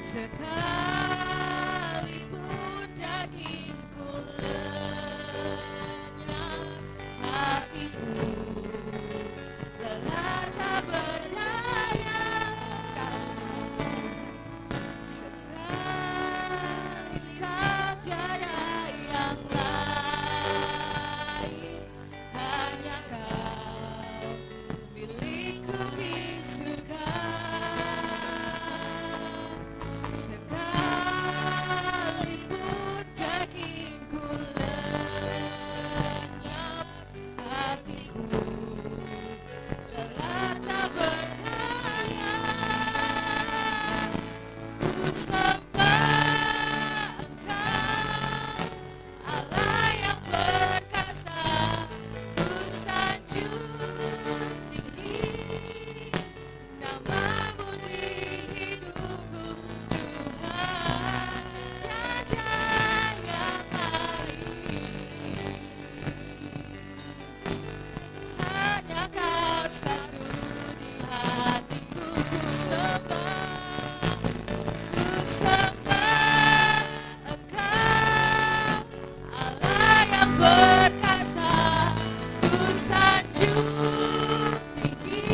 Sekalipun dagingku lenyap, hatiku lelah tak berdaya. Sekali kau tiada yang lain, hanya kau milikku di surga. Sekalipun dagingku lenyap, hatiku lelah tak berdaya. Ku sembah Engkau, Allah yang perkasa. Ku sanjung tinggi nama-Mu di hidupku, Tuhan, tiada yang lain. Hanya Kau satu di hatiku. Ku sembah Engkau, Allah yang perkasa. Ku sanjung tinggi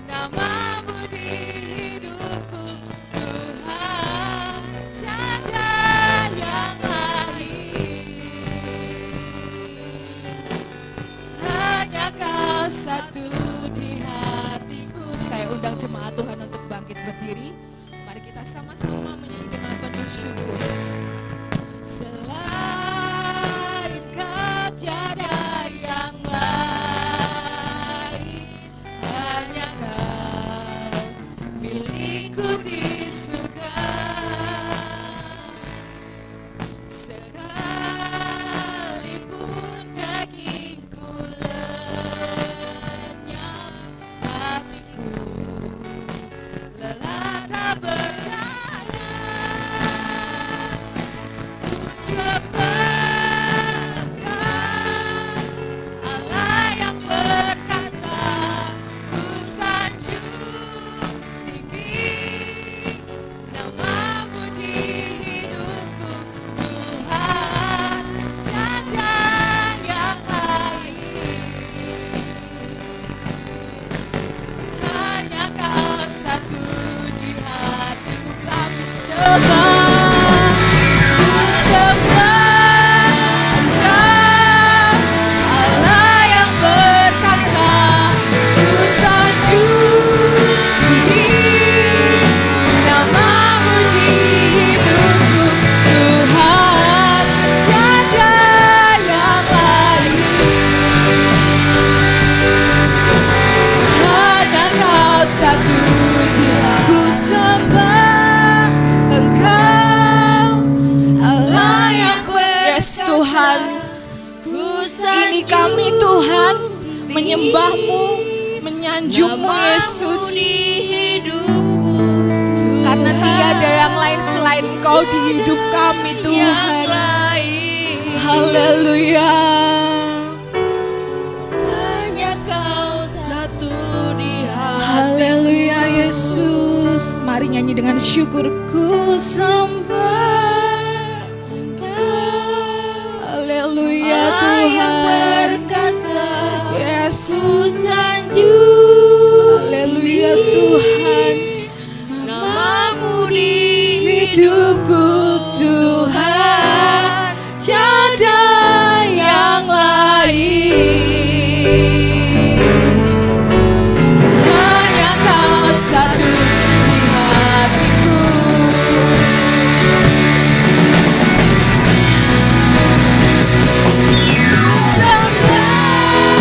nama-Mu di hidupku, Tuhan, tiada yang lain. Hanya Kau satu di hatiku. Saya undang jemaat Tuhan untuk bangkit berdiri. Mari kita sama-sama menyanyi dengan penuh syukur. Selain Kau tiada yang lain, hanya Kau milikku di surga. Sekalipun dagingku lenyap, hatiku lelah tak berdaya. Ku sembah Engkau, Allah yang perkasa. Ku sanjung tinggi nama-Mu di hidupku, Tuhan, tiada yang lain. Hanya Kau satu di hatiku. Kami sembah, ku sembah Engkau, Allah yang perkasa. Ku sanjung tinggi nama-Mu di hidupku, Tuhan, tiada yang lain. Hanya Kau satu di hatiku. Sembah Engkau, Allah yang perkasa. Yes Tuhan, ini kami Tuhan menyembah-Mu, menyanjung-Mu Yesus. Karena tiada yang lain selain Engkau di hidup kami Tuhan. Haleluya. Hanya Kau satu di hati. Haleluya Yesus. Mari nyanyi dengan syukurku sembah. Haleluya Tuhan. Perkasa, Yes. ku sanjung Haleluya Tuhan. nama-Mu di Hidupku Tuhan, tiada yang lain. Hanya Kau satu di hatiku. Ku sembah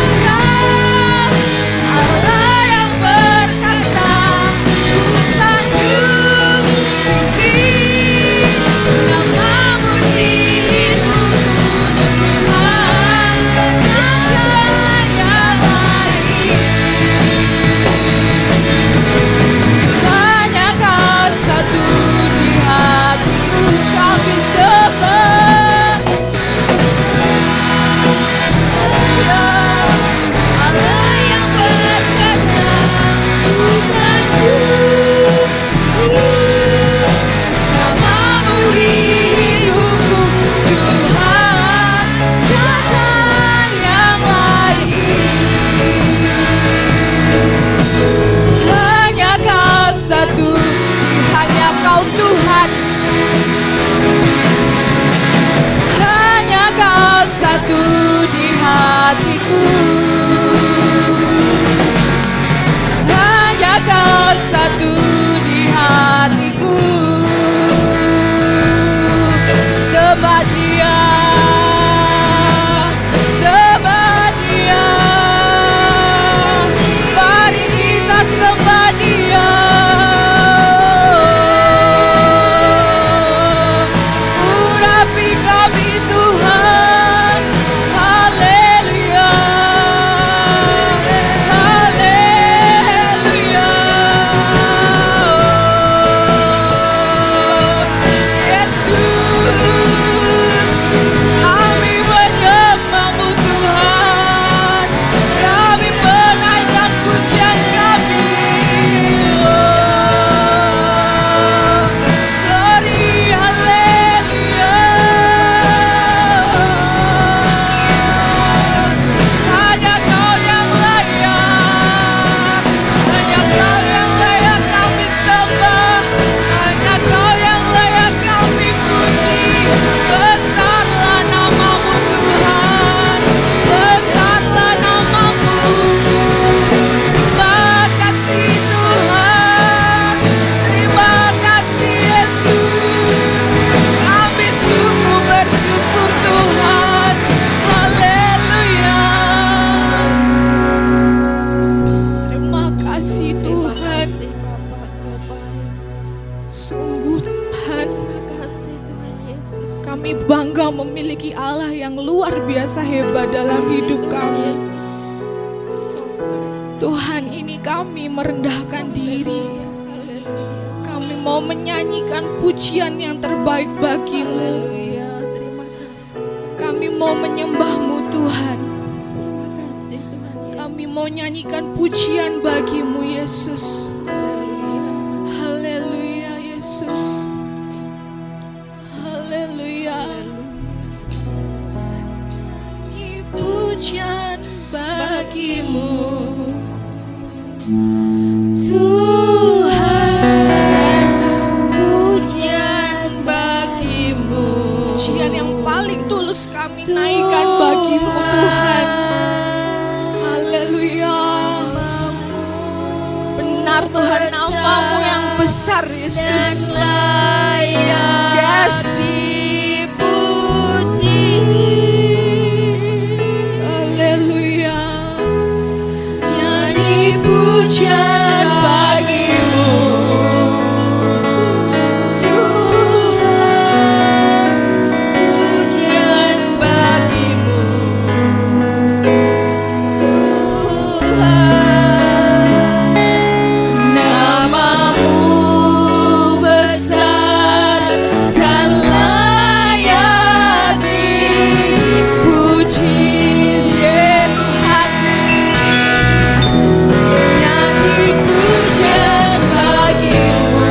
Engkau, Allah yang perkasa. memiliki Allah yang luar biasa hebat dalam hidup kami. Tuhan, ini kami merendahkan diri. Kami mau menyanyikan pujian yang terbaik bagimu. Kami mau menyembah-Mu Tuhan. Kami mau nyanyikan pujian bagimu Yesus. Haleluya Yesus. Haleluya. Nyanyi pujian bagimu Tuhan. Yes. Pujian bagimu. Pujian yang paling tulus kami naikkan bagimu Tuhan. Haleluya. Benar Tuhan, nama-Mu yang besar Yesus. Yes. Dipuji. Haleluya. Nyanyi pujian bagimu Tuhan. Pujian bagimu Tuhan. Nama-Mu besar dan layak dipuji ya Tuhan. Nyanyi pujian bagimu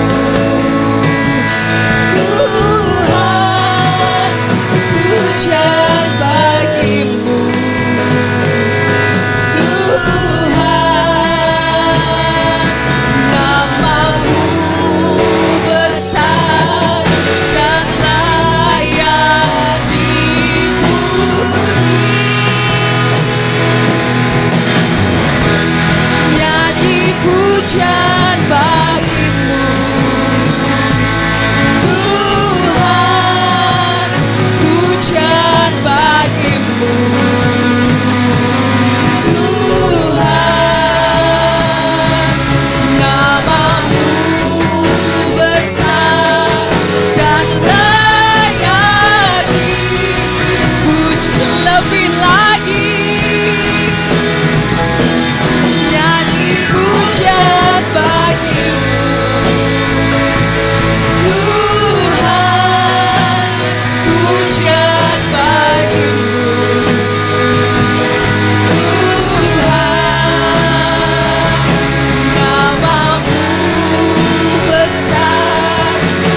Tuhan. Pujian bagimu Tuhan. Nama-Mu besar dan layak dipuji. Nyanyi pujian bagimu Tuhan. Pujian bagimu Tuhan. Nama-Mu besar dan layak dipuji. Lebih lagi nyanyi pujian bagimu Tuhan. Pujian bagimu Tuhan. Nama-Mu besar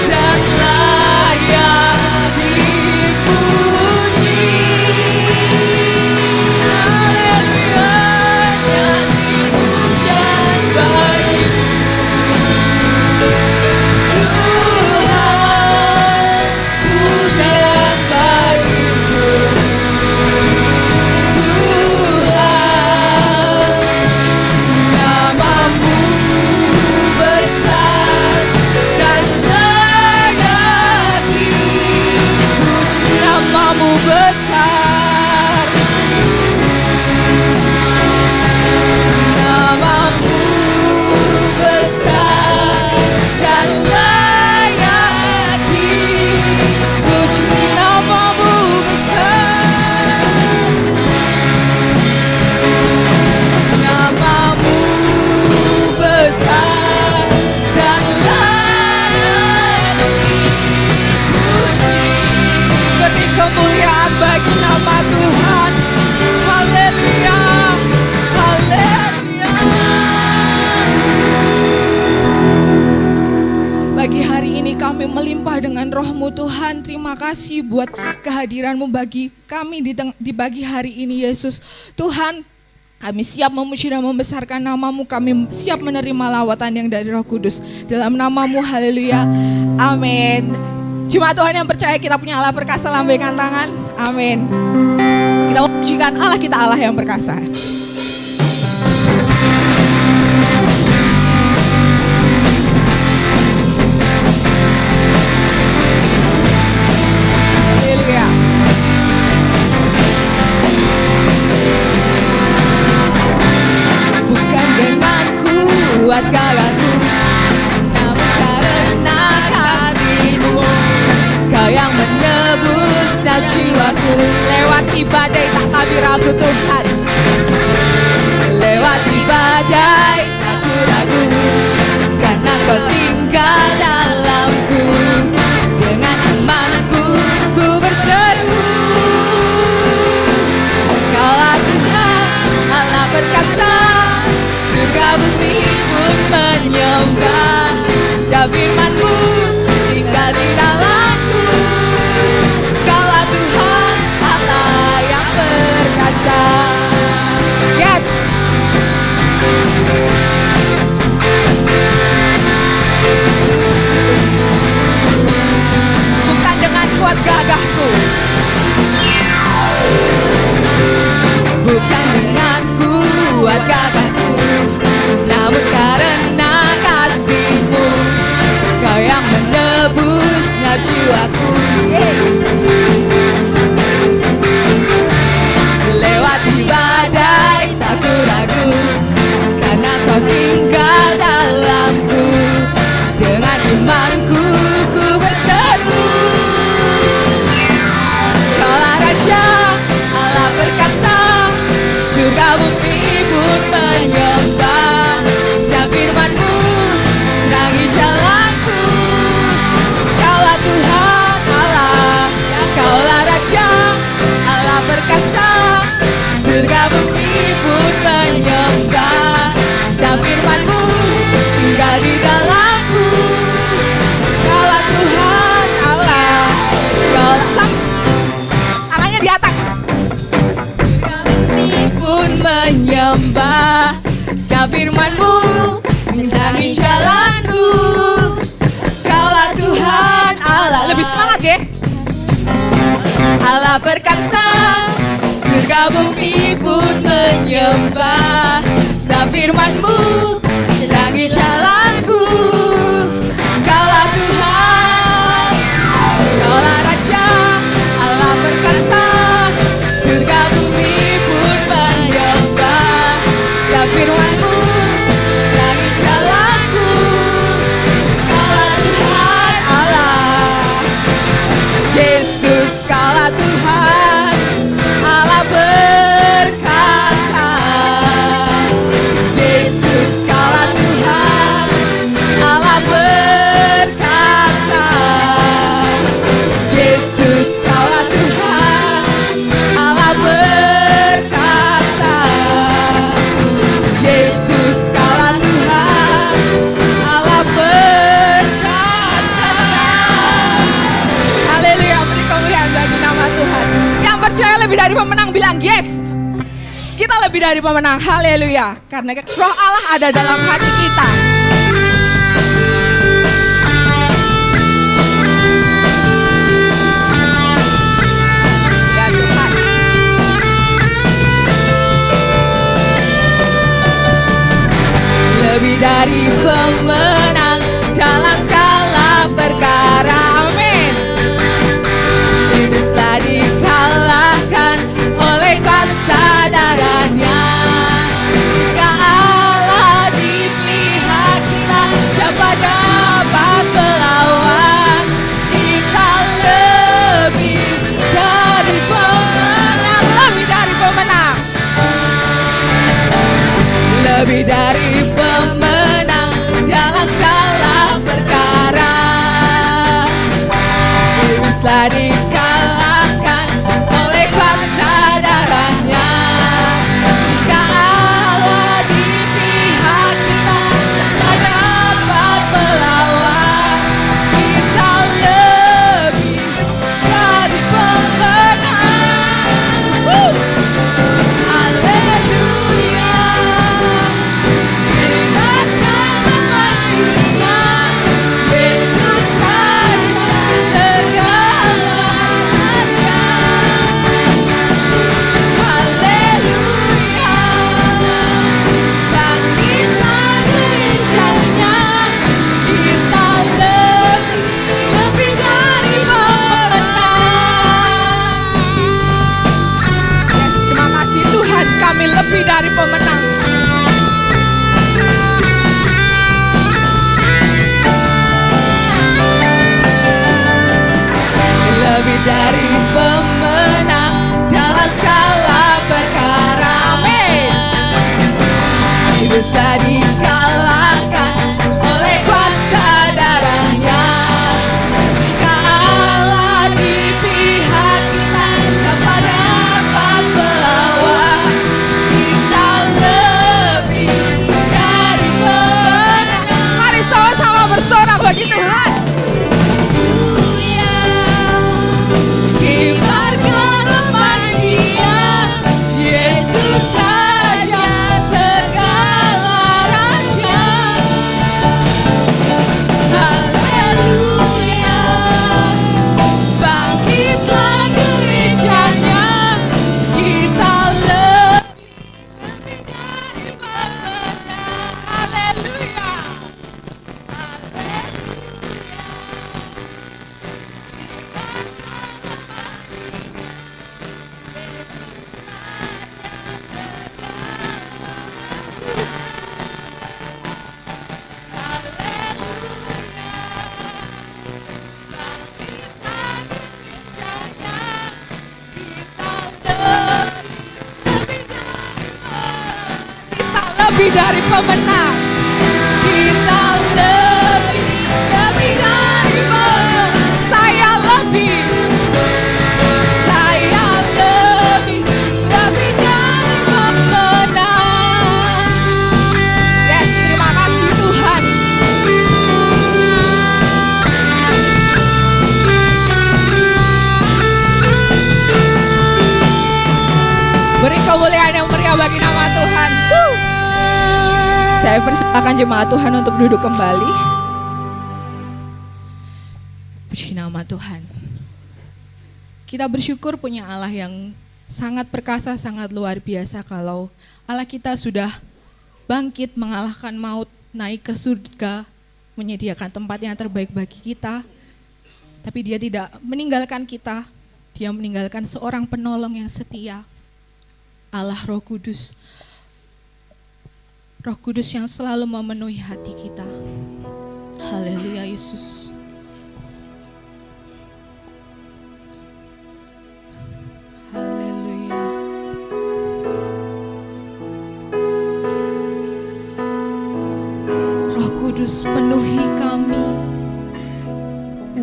dan layak dipuji. Haleluya. Nyanyi pujian bagimu Tuhan. Pujian bagimu Tuhan. Nama-Mu besar dan layak dipuji. Nama-Mu besar. Nama-Mu besar dan layak dipuji. Nama-Mu besar. Nama-Mu besar dan layak dipuji. Beri kemuliaan bagi nama Tuhan. Haleluya. Haleluya. Bagi hari ini kami melimpah dengan roh-Mu Tuhan. Terima kasih buat kehadiran-Mu bagi kami di pagi hari ini Yesus. Tuhan, kami siap memuji dan membesarkan nama-Mu. Kami siap menerima lawatan yang dari Roh Kudus. Dalam nama-Mu, haleluya. Amin. Jemaat Tuhan yang percaya kita punya Allah perkasa, lambaikan tangan. Amin. Kita memujikan Allah kita, Allah yang perkasa. Haleluya. Bukan dengan kuat gagahku, namun karena kasih-Mu, Kau yang menebus setiap jiwaku. lebih ragu Tuhan. Lewati badai tak ku ragu, karena kau tinggal dalamku. Dengan imanku ku berseru, Kaulah Tuhan Allah perkasa, surga bumi pun menyembah. Setiap firman-Mu tinggal di dalamku. Kaulah Tuhan Allah yang perkasa. Yes. Bukan dengan kuat gagahku, bukan dengan kuat gagahku, namun karena kasih-Mu, Kau yang menebus setiap jiwaku. Lewati badai tak ku ragu, karena Kau tinggal dalamku. Dengan imanku ku berseru, Kaulah Raja Allah perkasa, surga bumi pun menyembah. Setiap firman-Mu terangi jalanku. Kaulah Tuhan Allah, Kaulah Raja Allah perkasa, surga bumi pun menyembah. Setiap firman-Mu tinggal di dalamku. Kaulah Tuhan Allah, Kaulah tangannya di atas. Surga bumi pun menyembah. Setiap firman-Mu rintangi jalanku. Kaulah Tuhan Allah. Lebih semangat ya. Allah perkasa, surga bumi pun menyembah. Setiap firman-Mu terangi jalanku. Kaulah Tuhan, Kaulah Raja Allah perkasa, surga bumi pun menyembah. Setiap firman-Mu terangi jalanku. Kaulah Tuhan Allah. Yesus, Kaulah Tuhan Allah perkasa. Yesus, Kaulah Tuhan Allah perkasa. Yesus, Kaulah Tuhan Allah perkasa. Yesus, Kaulah Tuhan Allah perkasa. Haleluya, beri kemuliaan bagi nama Tuhan. Yang percaya lebih dari pemenang bilang yes. Kita lebih dari pemenang, haleluya. Karena roh Allah ada dalam hati kita. Ya Tuhan. Lebih dari pemenang dalam segala perkara, amin. Iblis telah dikalahkan oleh kuasa darahnya. Jika Allah di pihak kita, siapa dapat melawan? Kita lebih dari pemenang, lebih dari pemenang, lebih dari pemenang dalam segala perkara. Iblis telah dikalahkan oleh kuasa darahnya. Jika Allah di pihak kita, siapa dapat melawan? Kita lebih dari pemenang. Haleluya. lebih dari pemenang. Kita lebih dari pemenang. Saya lebih dari pemenang. Yes, terima kasih Tuhan. Beri kemuliaan yang meriah bagi nama Tuhan. Saya persilakan jemaat Tuhan untuk duduk kembali. Puji nama Tuhan. Kita bersyukur punya Allah yang sangat perkasa, sangat luar biasa. Kalau Allah kita sudah bangkit mengalahkan maut, naik ke surga, menyediakan tempat yang terbaik bagi kita. Tapi Dia tidak meninggalkan kita. Dia meninggalkan seorang penolong yang setia. Allah Roh Kudus. Roh Kudus yang selalu memenuhi hati kita. Haleluya Yesus. Haleluya. Roh Kudus penuhi kami.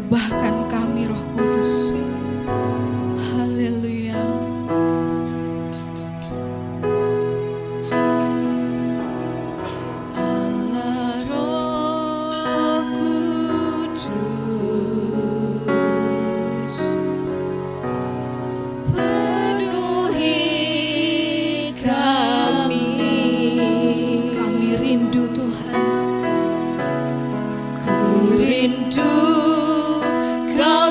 Ubahkan kami Roh Kudus. Haleluya. Rindu Kau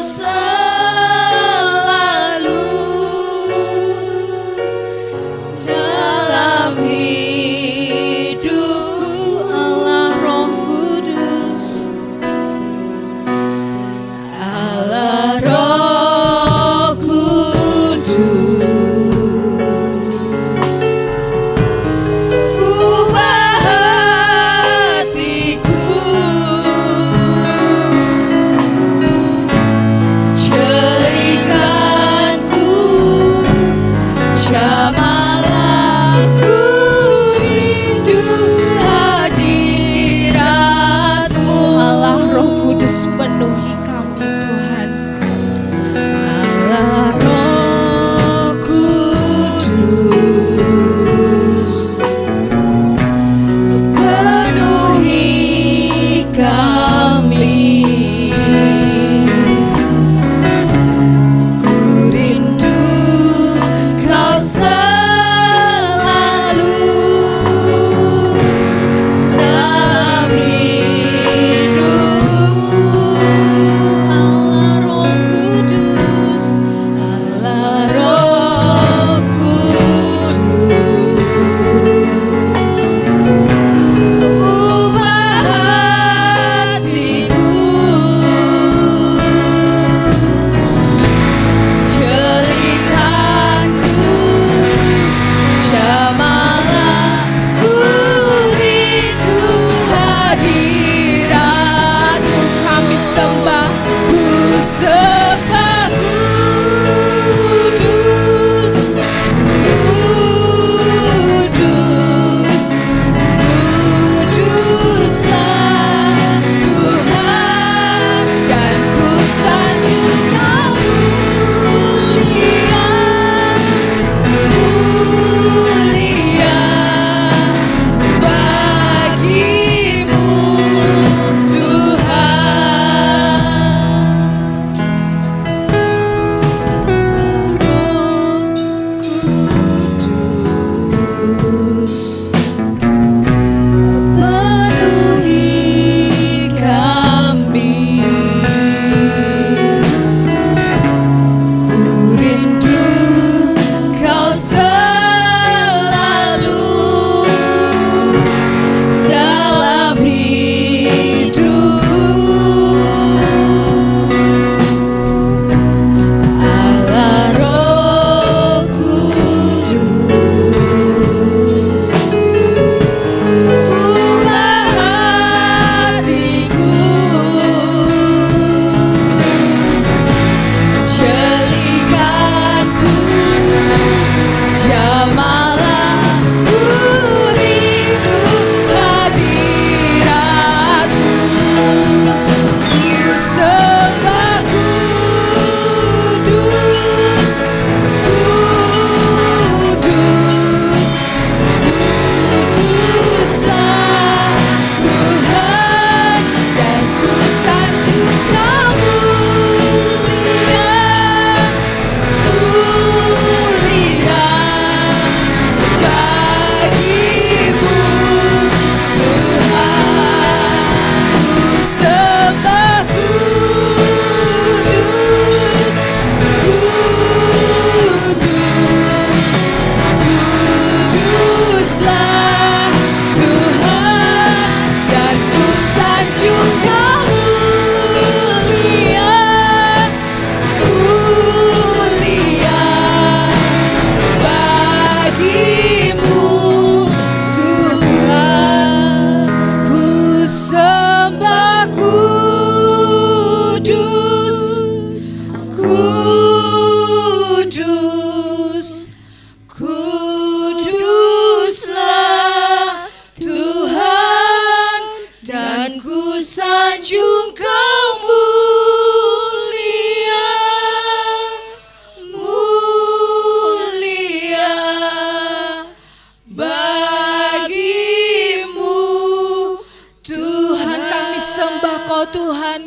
Tuhan.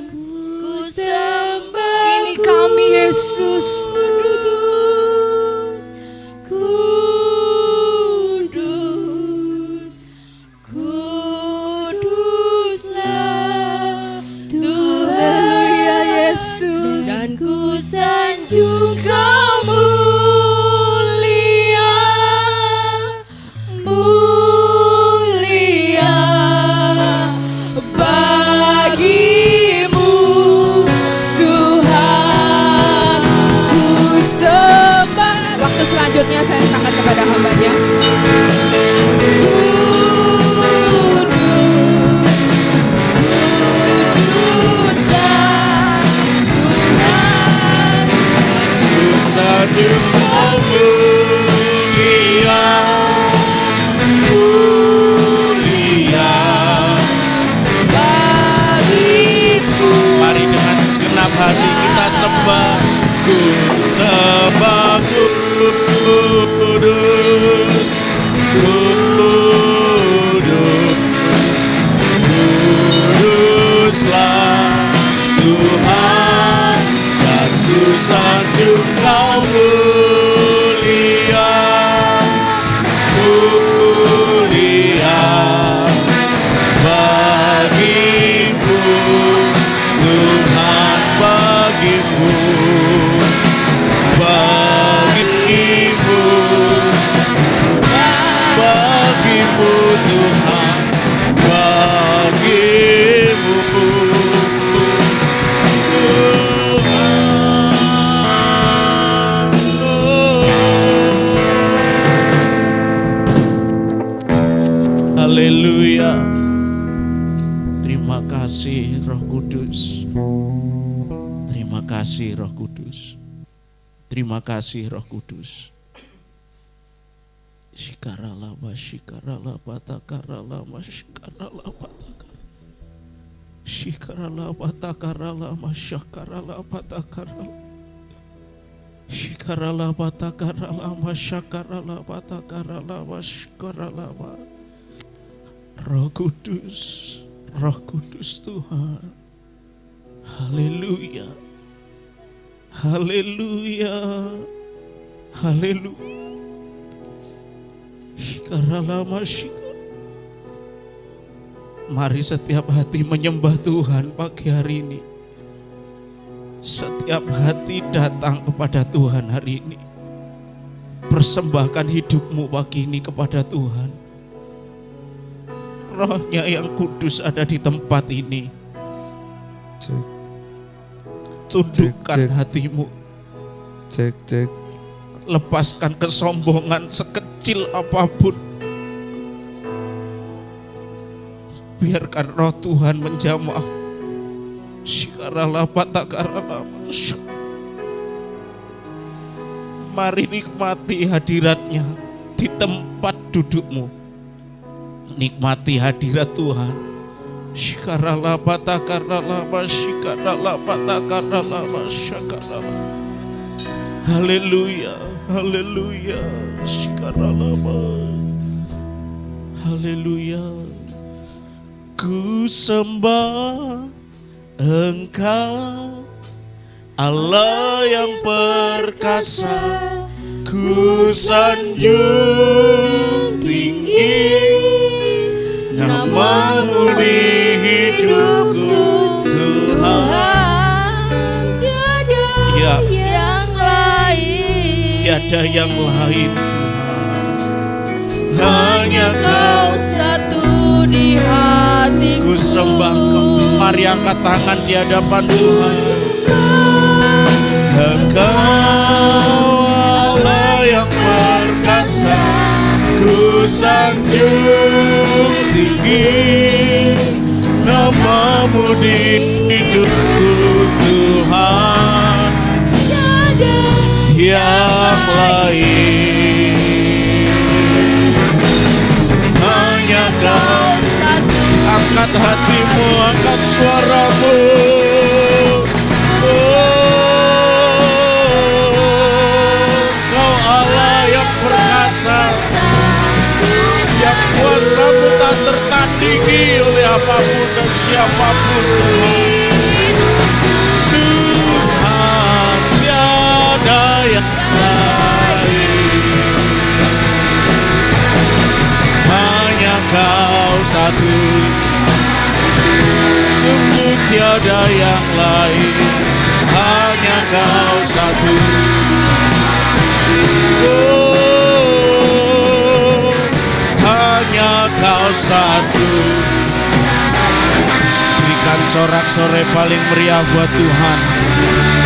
Ku sembah Ini kami Yesus. kudus, kudus, kuduslah Tuhan. Haleluya Yesus. Dan ku sanjung Kau mulia, mulia bagimu Tuhan, ku sembah. Waktu selanjutnya saya serahkan kepada hambanya. Kudus, kuduslah Tuhan. Sanjung Kau mulia, mulia bagimu. Mari dengan segenap hati kita sembah. Ku sembah kudus, kudus, kuduslah Tuhan. Dan ku sanjung Kau mulia, mulia bagimu Tuhan, bagimu, bagimu, bagimu Tuhan, bagimu Tuhan. Haleluya. Terima kasih Roh Kudus. Terima kasih Roh Kudus. Terima kasih Roh Kudus. Shikarala bashikarala batakarala mashikarala batakar. Shikarala batakarala mashakarala batakara. Shikarala batakarala mashakarala batakarala mashikarala ba. Roh Kudus Tuhan. Haleluya. Haleluya. Haleluya. Mari setiap hati menyembah Tuhan pagi hari ini. Setiap hati datang kepada Tuhan hari ini. Persembahkan hidupmu pagi ini kepada Tuhan. Rohnya yang kudus ada di tempat ini. Tundukkan hatimu. Cek. Lepaskan kesombongan sekecil apapun. Biarkan roh Tuhan menjamah. Shikarala patakarala. Mari nikmati hadiratnya di tempat dudukmu. Nikmati hadirat Tuhan. Shikarala patakarala mashikarala patakarala mashakarala. Haleluya, haleluya, shikarala. Haleluya. Ku sembah Engkau, Allah yang perkasa. Ku sanjung tinggi namamu di hidupku Tuhan. Tiada Ya. yang lain. Tiada yang lain Tuhan. Hanya Kau satu di hatiku. Ku sembah Kau. Mari angkat tangan di hadapan Tuhan. Engkau Allah yang perkasa. Ku sanjung tinggi namamu di hidupku Tuhan. Tiada Yang lain hanya Kau. satu. Angkat hatimu, angkat suaramu. Kau Allah yang perkasa, yang kuasamu tak tertandingi oleh apapun dan siapapun Tuhan. tiada yang lain, hanya Kau satu. Sungguh tiada yang lain, hanya Kau satu. Oh, hanya Kau satu. Berikan sorak-sorai paling meriah buat Tuhan.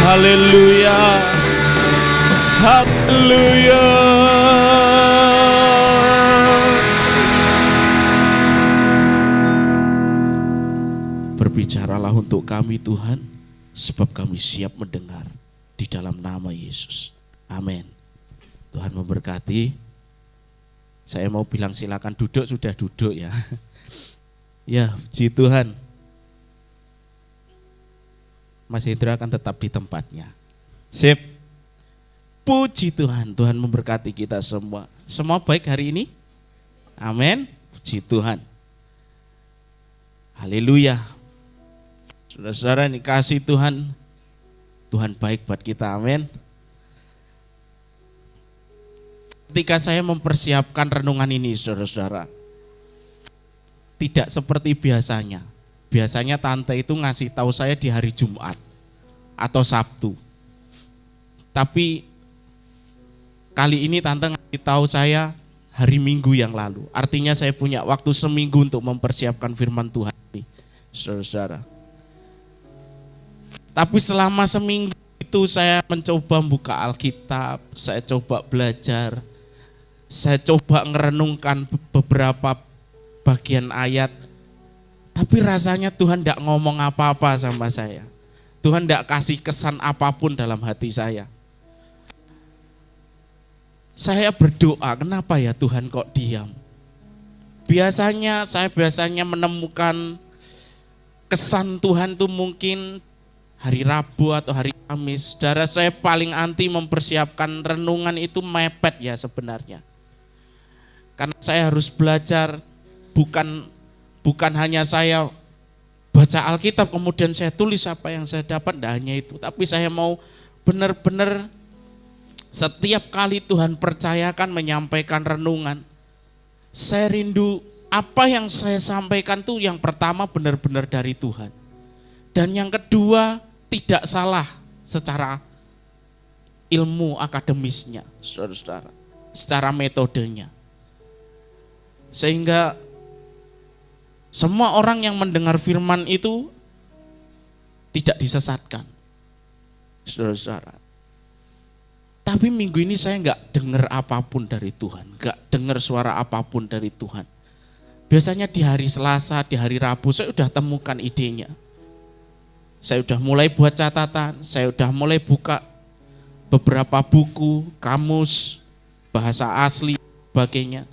Haleluya, haleluya. Berbicaralah untuk kami Tuhan, sebab kami siap mendengar di dalam nama Yesus. Amin. Tuhan memberkati. Saya mau bilang silakan duduk, sudah duduk ya. Ya, puji Tuhan. Mas Hendra akan tetap di tempatnya. Sip. Puji Tuhan, Tuhan memberkati kita semua. Semua baik hari ini? Amin. Puji Tuhan. Haleluya. Saudara-saudara, ini kasih Tuhan. Tuhan baik buat kita, amin. Ketika saya mempersiapkan renungan ini, saudara-saudara, tidak seperti biasanya. Biasanya tante itu ngasih tahu saya di hari Jumat atau Sabtu. Tapi kali ini tante ngasih tahu saya hari Minggu yang lalu. Artinya saya punya waktu seminggu untuk mempersiapkan firman Tuhan ini, saudara-saudara. Tapi selama seminggu itu saya mencoba buka Alkitab, saya coba belajar, saya coba ngerenungkan beberapa bagian ayat. Tapi rasanya Tuhan tidak ngomong apa-apa sama saya. Tuhan tidak kasih kesan apapun dalam hati saya. Saya berdoa, kenapa ya Tuhan kok diam? Saya biasanya menemukan kesan Tuhan itu mungkin hari Rabu atau hari Kamis. Saudara, saya paling anti mempersiapkan renungan itu mepet ya sebenarnya. Karena saya harus belajar, bukan hanya saya baca Alkitab kemudian saya tulis apa yang saya dapat, tidak hanya itu. Tapi saya mau benar-benar setiap kali Tuhan percayakan menyampaikan renungan, saya rindu apa yang saya sampaikan tuh yang pertama benar-benar dari Tuhan. Dan yang kedua tidak salah secara ilmu akademisnya, saudara-saudara, secara metodenya. Sehingga semua orang yang mendengar firman itu tidak disesatkan, saudara-saudara. Tapi minggu ini saya enggak dengar apapun dari Tuhan, enggak dengar suara apapun dari Tuhan. Biasanya di hari Selasa, di hari Rabu saya sudah temukan idenya. Saya sudah mulai buat catatan, saya sudah mulai buka beberapa buku, kamus, bahasa asli, sebagainya.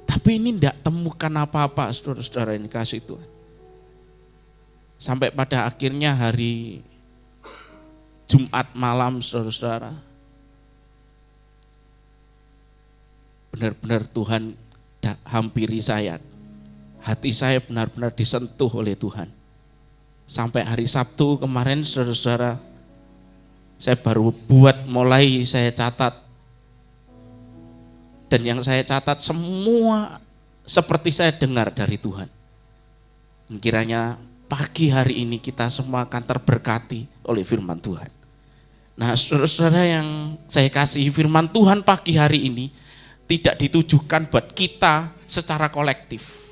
Tapi ini tidak temukan apa-apa, saudara-saudara, ini kasih Tuhan. Sampai pada akhirnya hari Jumat malam, saudara-saudara, benar-benar Tuhan hampiri saya. Hati saya benar-benar disentuh oleh Tuhan. Sampai hari Sabtu kemarin, saudara-saudara, saya baru mulai saya catat. Dan yang saya catat semua seperti saya dengar dari Tuhan. Kiranya pagi hari ini kita semua akan terberkati oleh firman Tuhan. Nah, saudara-saudara yang saya kasihi, firman Tuhan pagi hari ini tidak ditujukan buat kita secara kolektif.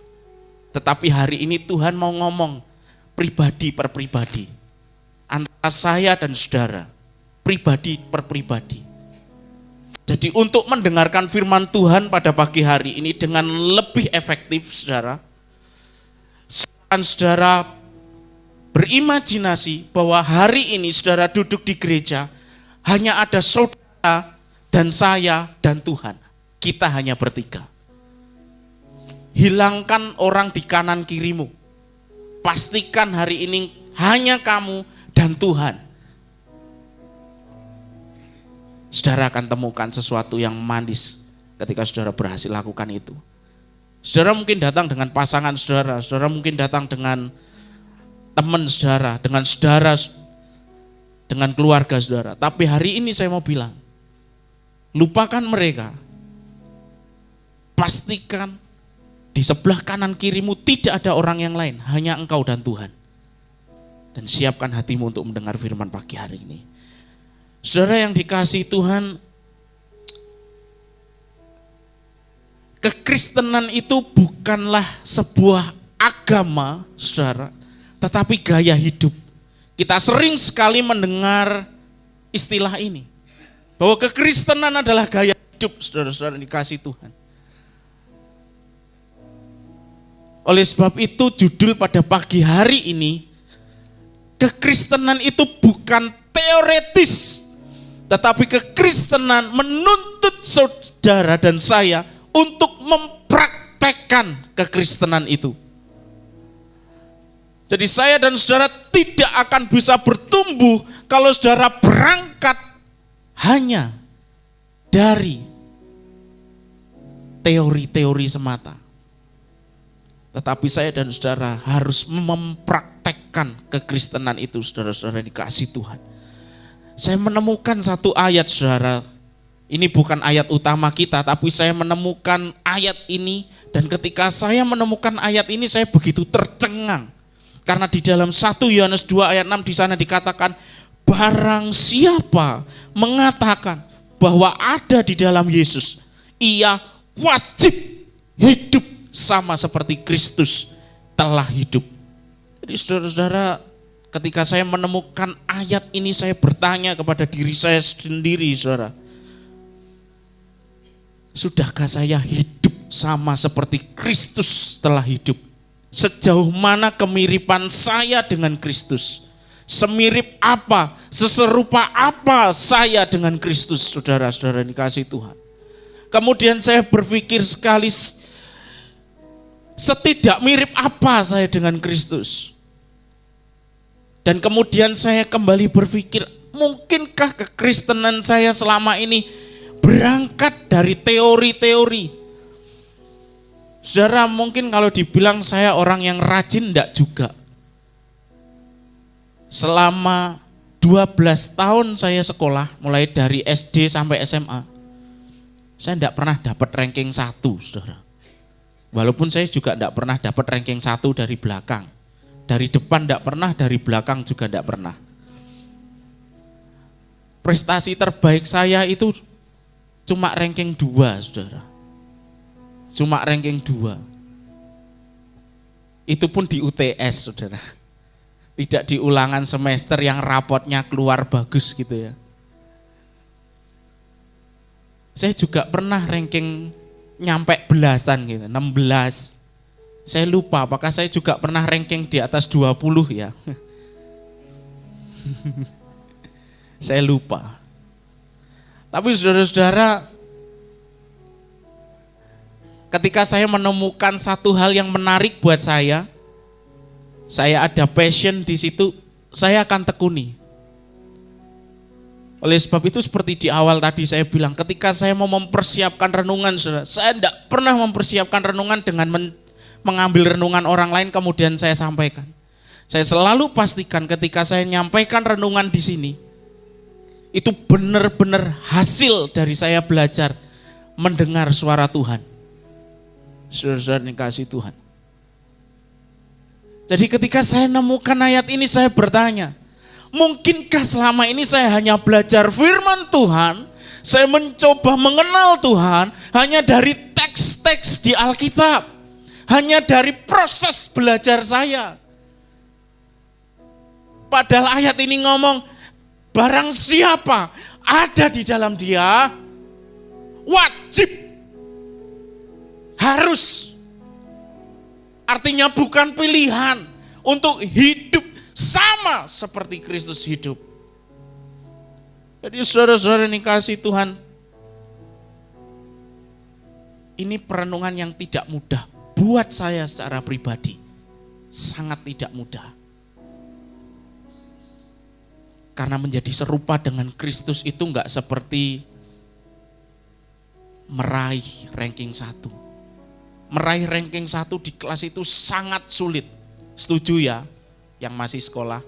Tetapi hari ini Tuhan mau ngomong pribadi per pribadi, antara saya dan saudara, pribadi per pribadi. Jadi untuk mendengarkan firman Tuhan pada pagi hari ini dengan lebih efektif, saudara, saudara berimajinasi bahwa hari ini saudara duduk di gereja, hanya ada saudara dan saya dan Tuhan. Kita hanya bertiga. Hilangkan orang di kanan kirimu. Pastikan hari ini hanya kamu dan Tuhan. Saudara akan temukan sesuatu yang manis ketika saudara berhasil lakukan itu. Saudara mungkin datang dengan pasangan saudara, saudara mungkin datang dengan teman saudara, dengan saudara dengan keluarga saudara. Tapi hari ini saya mau bilang, lupakan mereka. Pastikan di sebelah kanan kirimu tidak ada orang yang lain, hanya engkau dan Tuhan. Dan siapkan hatimu untuk mendengar firman pagi hari ini. Saudara yang dikasihi Tuhan, kekristenan itu bukanlah sebuah agama, saudara, tetapi gaya hidup. Kita sering sekali mendengar istilah ini, bahwa kekristenan adalah gaya hidup, saudara-saudara dikasihi Tuhan. Oleh sebab itu judul pada pagi hari ini, kekristenan itu bukan teoretis, tetapi kekristenan menuntut saudara dan saya untuk mempraktekkan kekristenan itu. Jadi saya dan saudara tidak akan bisa bertumbuh kalau saudara berangkat hanya dari teori-teori semata. Tetapi saya dan saudara harus mempraktekkan kekristenan itu, saudara-saudara dikasihi Tuhan. Saya menemukan satu ayat, saudara. Ini bukan ayat utama kita, tapi saya menemukan ayat ini. Dan ketika saya menemukan ayat ini, saya begitu tercengang. Karena di dalam 1 Yohanes 2 ayat 6 di sana dikatakan, barang siapa mengatakan bahwa ada di dalam Yesus, ia wajib hidup sama seperti Kristus telah hidup. Jadi saudara-saudara, ketika saya menemukan ayat ini, saya bertanya kepada diri saya sendiri, saudara. Sudahkah saya hidup sama seperti Kristus telah hidup? Sejauh mana kemiripan saya dengan Kristus? Semirip apa, seserupa apa saya dengan Kristus, saudara-saudara dikasihi Tuhan. Kemudian saya berpikir sekali, setidak mirip apa saya dengan Kristus. Dan kemudian saya kembali berpikir, mungkinkah kekristenan saya selama ini berangkat dari teori-teori? Saudara, mungkin kalau dibilang saya orang yang rajin, enggak juga. Selama 12 tahun saya sekolah, mulai dari SD sampai SMA, saya enggak pernah dapat ranking 1, saudara. Walaupun saya juga enggak pernah dapat ranking 1 dari belakang. Dari depan enggak pernah, dari belakang juga enggak pernah. Prestasi terbaik saya itu cuma ranking 2, saudara. Cuma ranking 2. Itu pun di UTS, saudara. Tidak di ulangan semester yang rapotnya keluar bagus gitu ya. Saya juga pernah ranking nyampe belasan gitu, 16. Saya lupa apakah saya juga pernah ranking di atas 20 ya. Saya lupa. Tapi saudara-saudara, ketika saya menemukan satu hal yang menarik buat saya ada passion di situ, saya akan tekuni. Oleh sebab itu seperti di awal tadi saya bilang, ketika saya mau mempersiapkan renungan, saya tidak pernah mempersiapkan renungan dengan mengambil renungan orang lain kemudian saya sampaikan. Saya selalu pastikan ketika saya menyampaikan renungan di sini, itu benar-benar hasil dari saya belajar mendengar suara Tuhan. Saudara-saudara dikasihi Tuhan. Jadi ketika saya nemukan ayat ini, saya bertanya, mungkinkah selama ini saya hanya belajar firman Tuhan, saya mencoba mengenal Tuhan hanya dari teks-teks di Alkitab, hanya dari proses belajar saya. Padahal ayat ini ngomong, barang siapa ada di dalam dia, wajib, harus. Artinya bukan pilihan untuk hidup sama seperti Kristus hidup. Jadi saudara-saudara yang dikasihi Tuhan, ini perenungan yang tidak mudah buat saya secara pribadi. Sangat tidak mudah. Karena menjadi serupa dengan Kristus itu enggak seperti meraih ranking 1. Meraih ranking 1 di kelas itu sangat sulit. Setuju ya yang masih sekolah?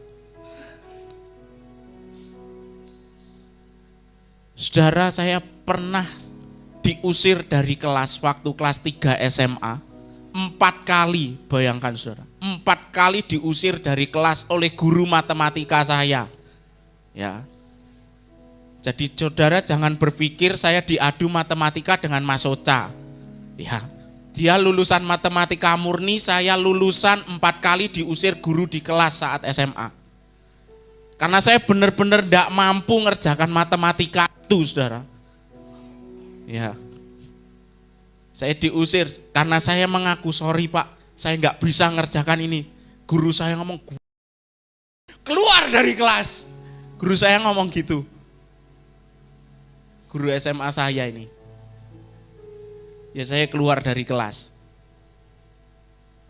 Saudara, saya pernah diusir dari kelas waktu kelas 3 SMA. 4 kali, bayangkan saudara. 4 kali diusir dari kelas oleh guru matematika saya. Ya. Jadi saudara jangan berpikir saya diadu matematika dengan Mas Ocha. Ya. Dia lulusan matematika murni, saya lulusan 4 kali diusir guru di kelas saat SMA. Karena saya benar-benar tidak mampu ngerjakan matematika itu, saudara. Ya. Saya diusir karena saya mengaku, sorry Pak, saya nggak bisa ngerjakan ini. Guru saya ngomong, keluar dari kelas. Guru saya ngomong gitu. Guru SMA saya ini. Ya saya keluar dari kelas.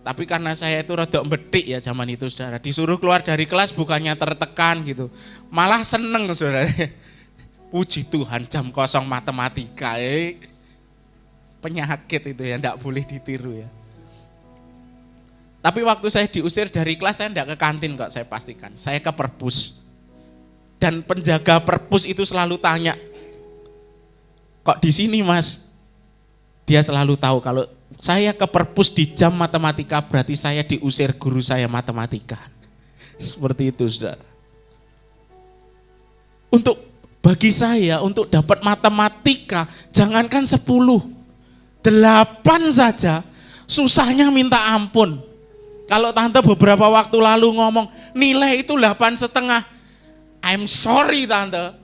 Tapi karena saya itu rada bedik ya zaman itu saudara. Disuruh keluar dari kelas bukannya tertekan gitu. Malah seneng saudara. Puji Tuhan jam kosong matematika. Penyakit itu ya, tidak boleh ditiru ya. Tapi waktu saya diusir dari kelas saya tidak ke kantin kok, saya pastikan. Saya ke perpus. Dan penjaga perpus itu selalu tanya, kok di sini Mas? Dia selalu tahu kalau saya ke perpus di jam matematika berarti saya diusir guru saya matematika. Seperti itu saudara. Bagi saya untuk dapat matematika jangankan 10, 8 saja susahnya minta ampun. Kalau tante beberapa waktu lalu ngomong nilai itu 8,5, I'm sorry tante.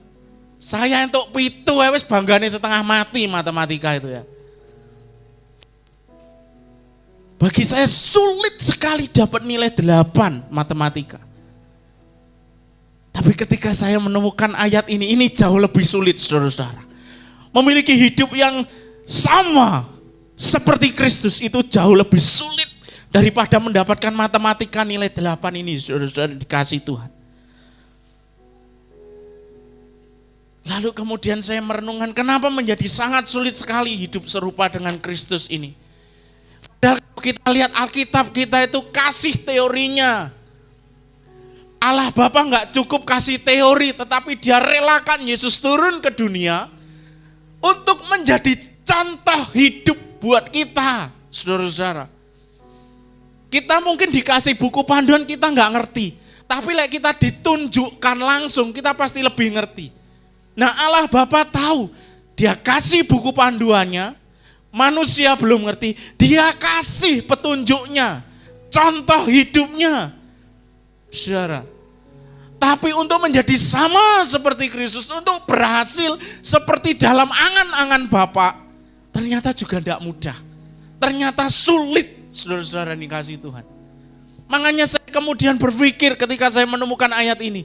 Saya untuk pitu wes banggane setengah mati matematika itu ya. Bagi saya sulit sekali dapat nilai 8 matematika. Tapi ketika saya menemukan ayat ini jauh lebih sulit saudara-saudara. Memiliki hidup yang sama seperti Kristus itu jauh lebih sulit daripada mendapatkan matematika nilai 8 ini saudara-saudara dikasih Tuhan. Lalu kemudian saya merenungkan kenapa menjadi sangat sulit sekali hidup serupa dengan Kristus ini. Padahal kita lihat Alkitab kita itu kasih teorinya. Allah Bapa nggak cukup kasih teori, tetapi dia relakan Yesus turun ke dunia untuk menjadi contoh hidup buat kita, saudara-saudara. Kita mungkin dikasih buku panduan kita nggak ngerti, tapi kita ditunjukkan langsung kita pasti lebih ngerti. Nah Allah Bapa tahu, dia kasih buku panduannya. Manusia belum ngerti, dia kasih petunjuknya, contoh hidupnya. Saudara, tapi untuk menjadi sama seperti Kristus, untuk berhasil seperti dalam angan-angan Bapa, ternyata juga tidak mudah. Ternyata sulit, saudara-saudara dikasih Tuhan. Makanya saya kemudian berpikir ketika saya menemukan ayat ini,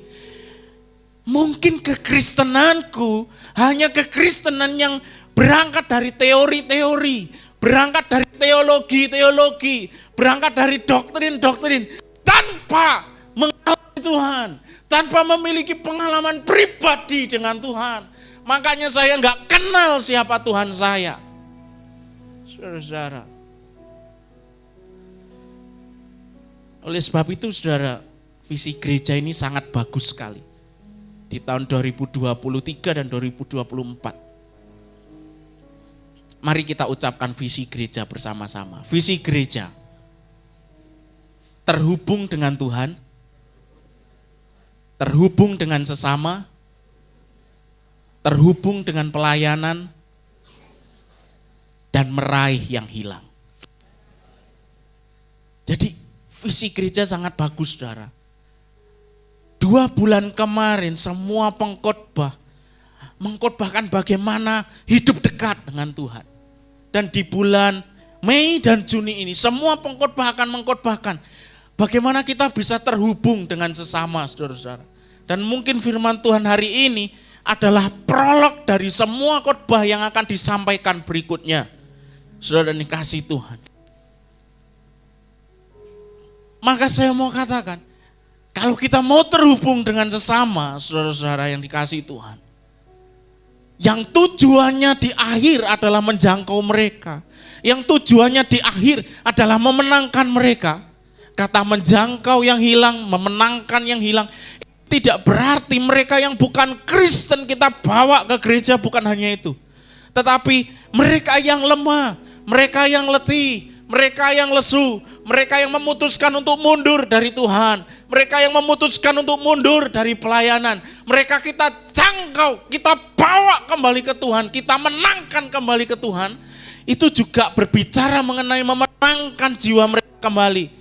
mungkin kekristenanku hanya kekristenan yang berangkat dari teori-teori, berangkat dari teologi-teologi, berangkat dari doktrin-doktrin, tanpa mengalami Tuhan, tanpa memiliki pengalaman pribadi dengan Tuhan. Makanya saya nggak kenal siapa Tuhan saya. Saudara-saudara. Oleh sebab itu saudara, visi gereja ini sangat bagus sekali. Di tahun 2023 dan 2024. Mari kita ucapkan visi gereja bersama-sama. Visi gereja terhubung dengan Tuhan, terhubung dengan sesama, terhubung dengan pelayanan, dan meraih yang hilang. Jadi visi gereja sangat bagus saudara. 2 bulan kemarin semua pengkhotbah mengkhotbahkan bagaimana hidup dekat dengan Tuhan. Dan di bulan Mei dan Juni ini semua pengkhotbah akan mengkhotbahkan bagaimana kita bisa terhubung dengan sesama saudara-saudara. Dan mungkin firman Tuhan hari ini adalah prolog dari semua khotbah yang akan disampaikan berikutnya. Saudara dikasih Tuhan. Maka saya mau katakan, kalau kita mau terhubung dengan sesama saudara-saudara yang dikasih Tuhan, yang tujuannya di akhir adalah menjangkau mereka. Yang tujuannya di akhir adalah memenangkan mereka. Kata menjangkau yang hilang, memenangkan yang hilang, Tidak berarti mereka yang bukan Kristen kita bawa ke gereja, bukan hanya itu. Tetapi mereka yang lemah, mereka yang letih, mereka yang lesu, mereka yang memutuskan untuk mundur dari Tuhan, mereka yang memutuskan untuk mundur dari pelayanan, mereka kita jangkau, kita bawa kembali ke Tuhan, kita menangkan kembali ke Tuhan. Itu juga berbicara mengenai memenangkan jiwa mereka kembali.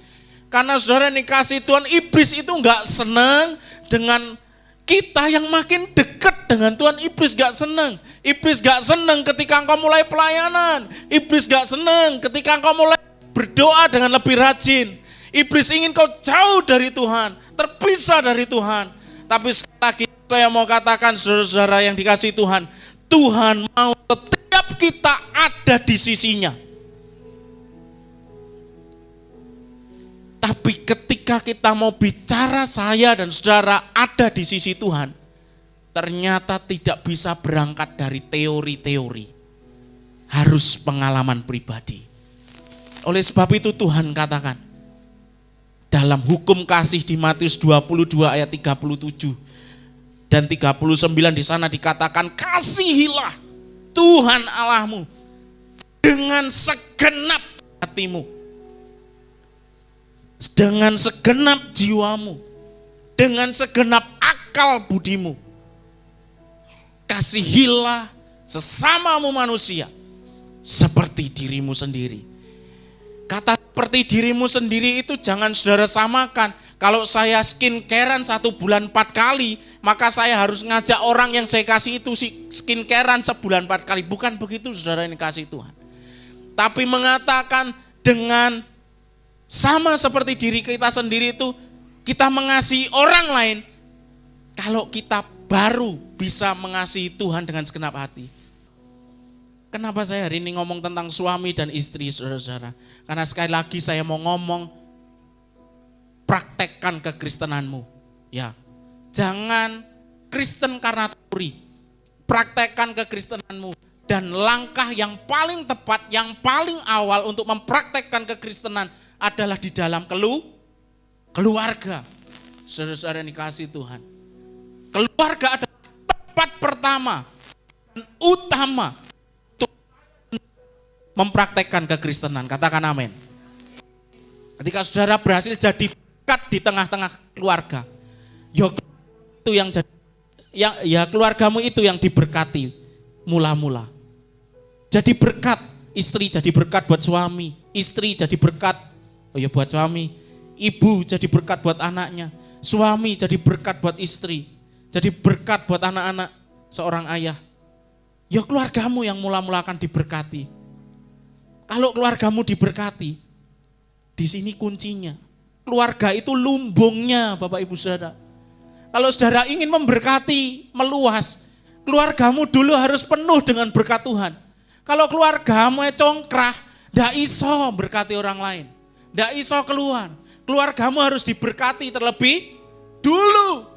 Karena saudara yang dikasih Tuhan, iblis itu enggak senang dengan kita yang makin dekat dengan Tuhan. Iblis gak senang. Iblis gak senang ketika engkau mulai pelayanan. Iblis gak senang ketika engkau mulai berdoa dengan lebih rajin. Iblis ingin kau jauh dari Tuhan, terpisah dari Tuhan. Tapi sekali lagi saya mau katakan saudara-saudara yang dikasih Tuhan, Tuhan mau setiap kita ada di sisinya. Tapi ketika kita mau bicara saya dan saudara ada di sisi Tuhan, ternyata tidak bisa berangkat dari teori-teori. Harus pengalaman pribadi. Oleh sebab itu Tuhan katakan, dalam hukum kasih di Matius 22 ayat 37 dan 39 di sana dikatakan, kasihilah Tuhan Allahmu dengan segenap hatimu, dengan segenap jiwamu, dengan segenap akal budimu. Kasihilah sesamamu manusia seperti dirimu sendiri. Kata seperti dirimu sendiri itu jangan saudara samakan. Kalau saya skincarean 1 bulan 4 kali, maka saya harus ngajak orang yang saya kasih itu skincarean sebulan 4 kali. Bukan begitu saudara yang dikasih Tuhan. Tapi mengatakan dengan sama seperti diri kita sendiri itu, kita mengasihi orang lain. Kalau kita baru bisa mengasihi Tuhan dengan segenap hati. Kenapa saya hari ini ngomong tentang suami dan istri saudara-saudara? Karena sekali lagi saya mau ngomong, praktekkan kekristenanmu. Ya, jangan Kristen karena teori. Praktekkan kekristenanmu. Dan langkah yang paling tepat, yang paling awal untuk mempraktekkan kekristenan adalah di dalam keluarga. Saudara-saudara yang dikasihi Tuhan. Keluarga adalah tempat pertama dan utama untuk mempraktekkan kekristenan. Katakan amin. Ketika saudara berhasil jadi berkat di tengah-tengah keluarga, itu yang jadi, ya keluargamu itu yang diberkati mula-mula. Jadi berkat, istri jadi berkat buat suami, istri jadi berkat buat suami, ibu jadi berkat buat anaknya, suami jadi berkat buat istri, jadi berkat buat anak-anak seorang ayah. Ya keluargamu yang mula-mula akan diberkati. Kalau keluargamu diberkati, di sini kuncinya. Keluarga itu lumbungnya Bapak Ibu Saudara. Kalau saudara ingin memberkati, meluas, keluargamu dulu harus penuh dengan berkat Tuhan. Kalau keluargamu congkrah, ndak iso berkati orang lain. Ndak iso keluar. Keluargamu harus diberkati terlebih dulu.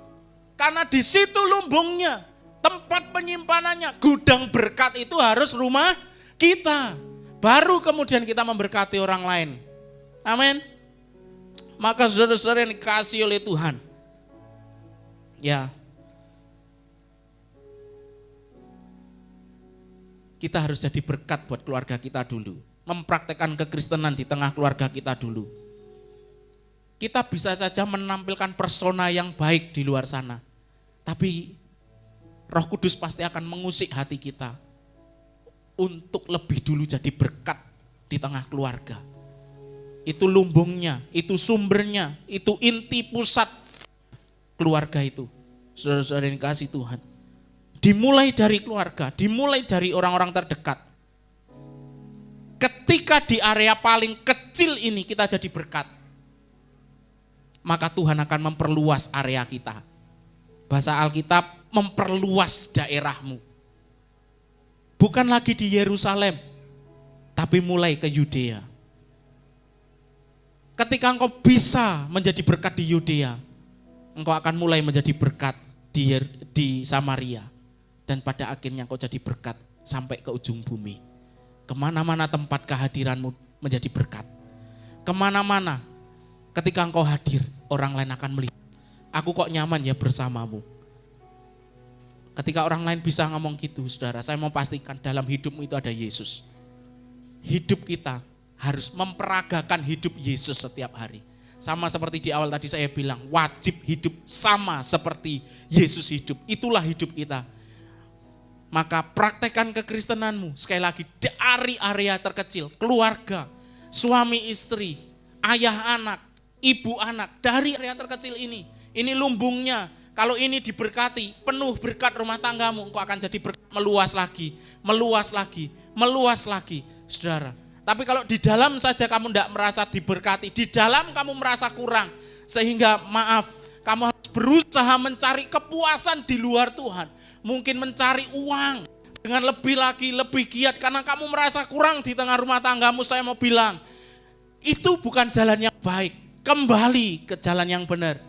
Karena di situ lumbungnya, tempat penyimpanannya, gudang berkat itu harus rumah kita. Baru kemudian kita memberkati orang lain. Amin. Maka saudara-saudara yang dikasihi oleh Tuhan, ya, kita harus jadi berkat buat keluarga kita dulu. Mempraktekkan kekristenan di tengah keluarga kita dulu. Kita bisa saja menampilkan persona yang baik di luar sana. Tapi Roh Kudus pasti akan mengusik hati kita untuk lebih dulu jadi berkat di tengah keluarga. Itu lumbungnya, itu sumbernya, itu inti pusat keluarga itu. Saudara-saudara yang dikasihi Tuhan. Dimulai dari keluarga, dimulai dari orang-orang terdekat. Ketika di area paling kecil ini kita jadi berkat, maka Tuhan akan memperluas area kita. Bahasa Alkitab, memperluas daerahmu. Bukan lagi di Yerusalem, tapi mulai ke Yudea. Ketika engkau bisa menjadi berkat di Yudea, engkau akan mulai menjadi berkat di Samaria. Dan pada akhirnya engkau jadi berkat sampai ke ujung bumi. Kemana-mana tempat kehadiranmu menjadi berkat. Kemana-mana ketika engkau hadir, orang lain akan melihat Aku kok nyaman ya bersamamu. Ketika orang lain bisa ngomong gitu, saudara, saya mau pastikan dalam hidupmu itu ada Yesus. Hidup kita harus memperagakan hidup Yesus setiap hari. Sama seperti di awal tadi saya bilang, wajib hidup sama seperti Yesus hidup. Itulah hidup kita. Maka praktekkan kekristenanmu, sekali lagi dari area terkecil, keluarga, suami istri, ayah anak, ibu anak, dari area terkecil ini. Ini lumbungnya, kalau ini diberkati, penuh berkat rumah tanggamu, engkau akan jadi berkat meluas lagi, meluas lagi, meluas lagi, saudara. Tapi kalau di dalam saja kamu tidak merasa diberkati, di dalam kamu merasa kurang, sehingga maaf, kamu harus berusaha mencari kepuasan di luar Tuhan. Mungkin mencari uang dengan lebih lagi, lebih giat karena kamu merasa kurang di tengah rumah tanggamu. Saya mau bilang, itu bukan jalan yang baik. Kembali ke jalan yang benar.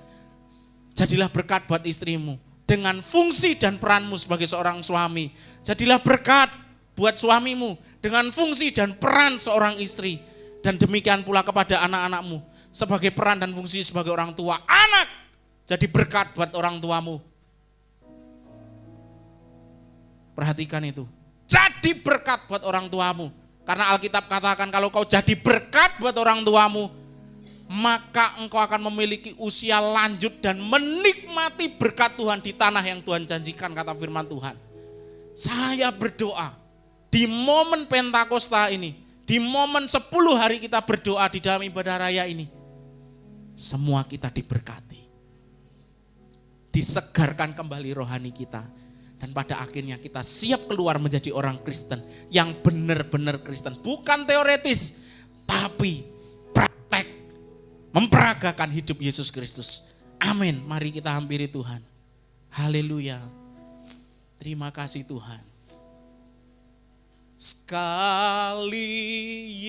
Jadilah berkat buat istrimu dengan fungsi dan peranmu sebagai seorang suami. Jadilah berkat buat suamimu dengan fungsi dan peran seorang istri. Dan demikian pula kepada anak-anakmu sebagai peran dan fungsi sebagai orang tua. Anak, jadi berkat buat orang tuamu. Perhatikan itu. Jadi berkat buat orang tuamu. Karena Alkitab katakan kalau kau jadi berkat buat orang tuamu, maka engkau akan memiliki usia lanjut dan menikmati berkat Tuhan di tanah yang Tuhan janjikan, kata firman Tuhan. Saya berdoa di momen Pentakosta ini, di momen 10 hari kita berdoa di dalam ibadah raya ini, semua kita diberkati. Disegarkan kembali rohani kita. Dan pada akhirnya kita siap keluar menjadi orang Kristen yang benar-benar Kristen. Bukan teoretis, tapi praktek. Memperagakan hidup Yesus Kristus. Amin. Mari kita hampiri Tuhan. Haleluya. Terima kasih Tuhan. Sekali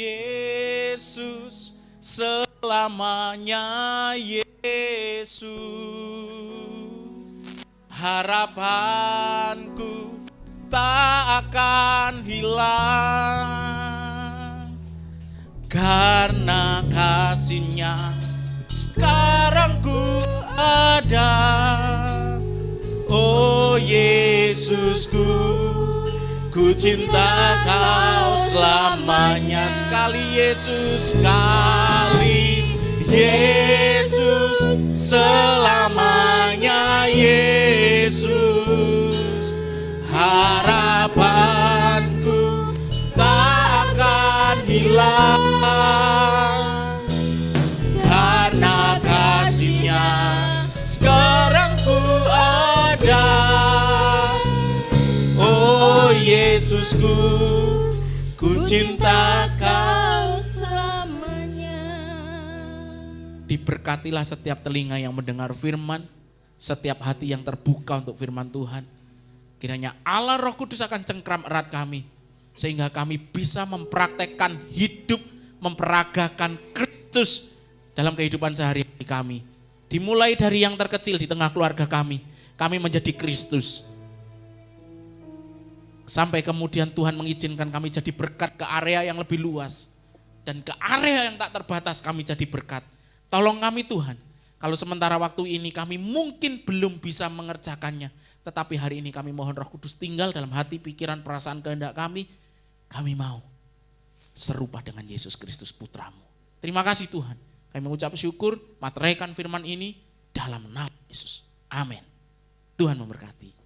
Yesus, selamanya Yesus. Harapanku tak akan hilang karena kasih-Nya sekarang ku ada. Oh Yesusku, ku cinta Kau selamanya. Sekali Yesus, sekali Yesus, selamanya Yesus. Harapanku tak akan hilang karena kasih-Nya sekarang ku ada. Oh Yesusku, ku cinta Kau selamanya. Diberkatilah setiap telinga yang mendengar firman, setiap hati yang terbuka untuk firman Tuhan. Kiranya Allah Roh Kudus akan cengkram erat kami, sehingga kami bisa mempraktekkan hidup, memperagakan Kristus dalam kehidupan sehari-hari kami. Dimulai dari yang terkecil di tengah keluarga kami menjadi Kristus. Sampai kemudian Tuhan mengizinkan kami jadi berkat ke area yang lebih luas. Dan ke area yang tak terbatas kami jadi berkat. Tolong kami Tuhan, kalau sementara waktu ini kami mungkin belum bisa mengerjakannya, tetapi hari ini kami mohon Roh Kudus tinggal dalam hati, pikiran, perasaan, kehendak kami mau serupa dengan Yesus Kristus Putramu. Terima kasih Tuhan, kami mengucap syukur, materaikan firman ini dalam nama Yesus. Amin. Tuhan memberkati.